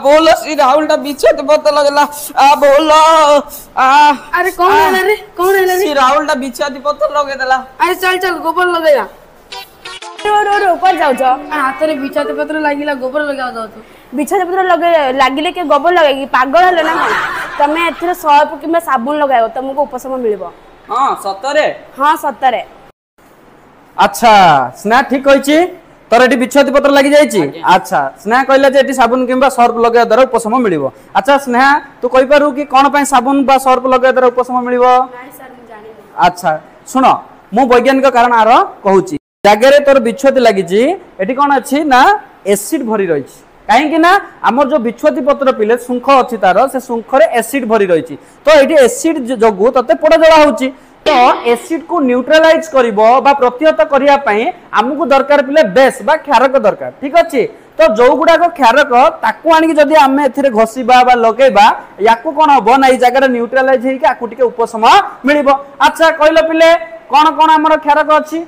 बोलो श्री राहुल टा पीछे तो पता लगला बोलो अरे कौन है रे श्री राहुल टा पीछे तो पता लगे देला अरे चल चल गोबर लगेया रो ऊपर जाऊ छ हाथ रे बिछाते पत्र लागिला गोबर लगा दो तो बिछा पत्र लगे लागिले के गोबर लगेगी पागल हले ना तमे एथिरे सर्फ किबा साबुन लगायो तुमको उपशम मिलबो हां सतरे हां सतरे अच्छा स्नेहा ठीक कहिछि तोर एटी बिछाती पत्र लागि जाइछि अच्छा स्नेहा कहला जे एटी साबुन किबा सर्फ लगाय द्वारा उपशम मिलिबो अच्छा स्नेहा तू कहि पारु कि कोन पय साबुन बा सर्फ लगाय द्वारा उपशम मिलिबो नाही सर मैं जानि अच्छा सुन मु वैज्ञानिक कारण आरो कहूछि जागरे तोर बिछाती लागिछि एटी कोन अछि ना एसिड भरी रहिछि काहे कि ना हमर जो बिछाती पत्र पिले सुंख अछि तार से सुंख रे एसिड भरी रहिछि तो एटी एसिड जगु तते पोड़ा जळा होछि तो एसिड को न्यूट्रलाइज करिवो बा प्रतिहत करिया पई हमकु दरकार पिले बेस बा क्षारक दरकार ठीक अछि तो जो गुडा को क्षारक ताकू आनी जदी हमें एथिरे घसीबा बा लगेबा याकू कोन हबो ना ई जगह न्यूट्रलाइज हेकि आकू टिके उपशम मिलिबो अच्छा कहलो पिले कोन कोन हमर क्षारक अछि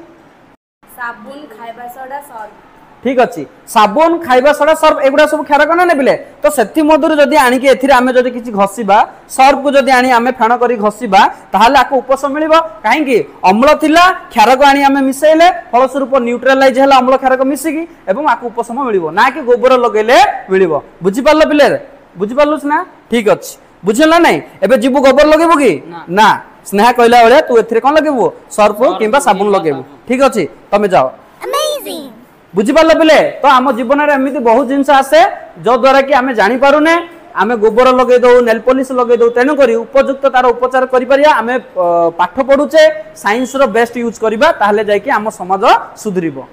साबुन खाइबा सोडा सर्फ ठीक अछि साबुन खाइबा सोडा सर्फ एगुडा सब क्षारक ना नेबिले तो सेथि मधुर जदी आनी के एथिरे हमें जदी किछि घसीबा सर्फ को जदी आनी हमें फेण करी घसीबा ताहाले आको उपशम मिलिबो काहे कि अम्ल थिला क्षारक आनी हमें मिसेले फल स्वरूप न्यूट्रलाइज होला अम्ल क्षारक मिसिकी एवं आको उपशम मिलिबो ना कि गोबर लगेले मिलिबो बुझि पारलो पिले बुझि पारलुस ना ठीक अछि बुझला नै एबे जीबु गोबर लगेबो कि ना स्नेहा कहला बेले तू एथिरे कोन लगेबो सर्फ किबा साबुन लगेबो ठीक अछि तमे जाओ अमेजिंग बुझी पारलो पिले तो आम जीवन में एमती बहुत जिनस आसे जो द्वारा कि आमे जानि पारुने आमे गोबर लगे दो नेल पॉलिश लगे दो तेनु करी उपयुक्त तार उपचार करि परिया आमे पाठ पढुचे साइंस रो बेस्ट यूज करबा ताहले जाय कि आम समाज सुधरिबो।